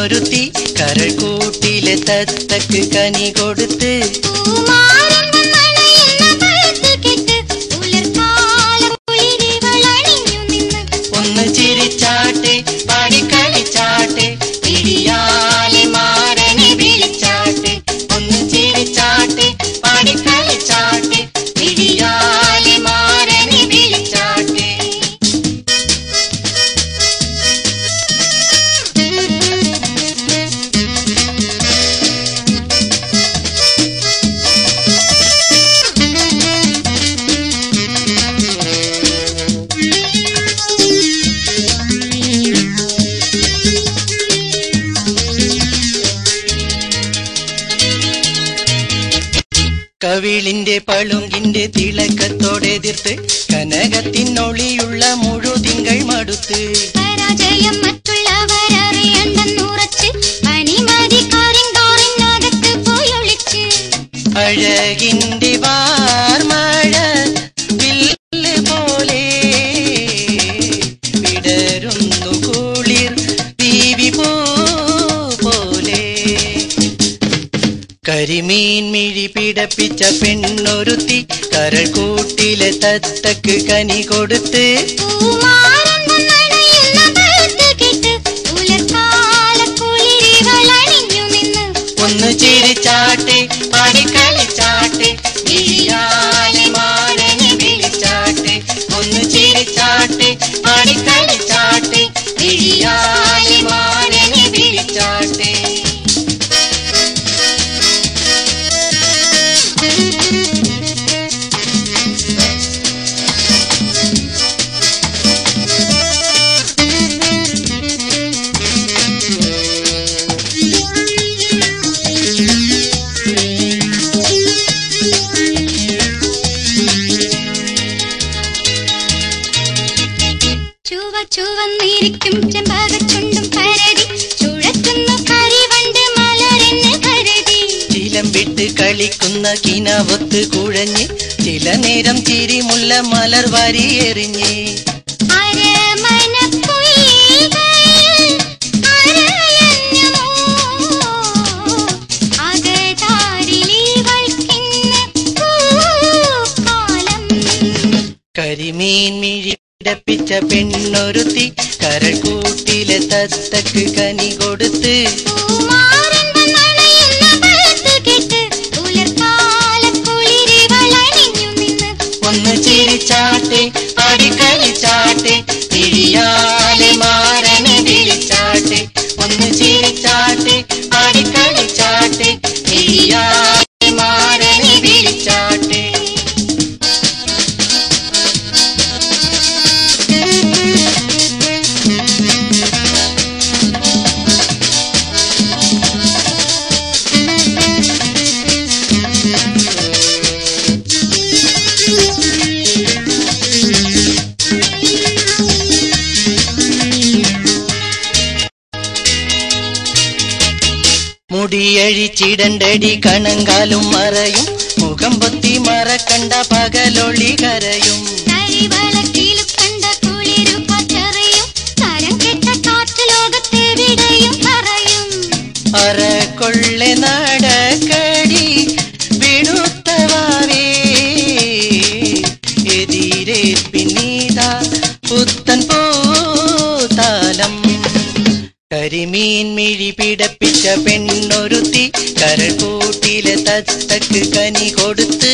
പെണ്ണൊരുത്തി കരൾ കൂട്ടിലെ തത്തക്ക് കനി കൊടുത്ത് ഒന്ന് ചിരിച്ചാട്ടെ പാടിക്കളിച്ചാട്ടെ പിടിയാലെ മാരനെ വിളിച്ചാട്ടെ ഒന്ന് ചിരിച്ചാട്ടെ പാടിക്കളിച്ചാട്ടെ പിടിയാലെ മാരനെ വിളിച്ചാട്ടെ കവിളിന്റെ പളുങ്കിന്റെ തിളക്കത്തോടെ എതിർത്ത് കനകത്തിനൊളിയുള്ള മുഴുതിങ്കൾ മടുത്ത് പരാജയം മറ്റുള്ളവരറിയണ്ടെന്നുറച്ച് പനിമതിക്കാരിൻകാറിനകത്ത് പോയൊളിച്ച് അഴകിന്റെ വാർമഴ വില്ല് പോലെ വിടരുന്നു കുളിർ ബീവി പോലെ കരിമീൻ മിഴി പിടപ്പിച്ച പെണ്ണൊരുത്തി കരൾ കൂട്ടിലെ തത്തക്ക് കനി കൊടുത്ത് ഒന്ന് ചിരിച്ചാട്ടെ പാടിക്കളിച്ചാട്ടെ പിടിയാലെ മാരനെ വിളിച്ചാട്ടെ ഒന്ന് ചിരിച്ചാട്ടെ പാടിക്കളിച്ചാട്ടെ പിടിയാലെ മാരനെ വിളിച്ചാട്ടെ ചുവന്നിരിക്കും ചെമ്പകച്ചുണ്ടും കരടി ചുഴറ്റുന്ന കരിവണ്ട് മലരെന്ന് കരുതി ചിലമ്പിട്ട് കളിക്കുന്ന കിനാവത്ത് കുഴഞ്ഞ് ചില നേരം ചിരിമുല്ല മലർ വാരി എറിഞ്ഞ് കരിമീൻ മിഴി പിടപ്പിച്ച പെണ്ണൊരുത്തി കരൾ കൂട്ടിലെ തത്തക്ക് കനി കൊടുത്ത് ഒന്ന് ചിരിച്ചാട്ടെ പാടിക്കളിച്ചാട്ടെ പിടിയാലെ മാരനെ വിളിച്ചാട്ടെ ഒന്ന് ചിരിച്ചാട്ടെ പാടിക്കളിച്ചാട്ടെ പിടിയാലെ മാരനെ വിളിച്ചാട്ടെ മുടിയഴിച്ചിടണ്ടടി കണങ്കാലും മറയും മുഖം പൊത്തി മറക്കണ്ട പകലൊളി കരയും അറക്കൊള്ളെ നടക്കടി വിടുത്തവാവേ എതിരെ പിന്നീതാ പുത്തൻ പോതാലം കരിമീൻ മിഴി പിടപ്പിച്ച പെണ്ണൊരുത്തി കരൾ കൂട്ടിലെ തത്തക്ക് കനി കൊടുത്ത്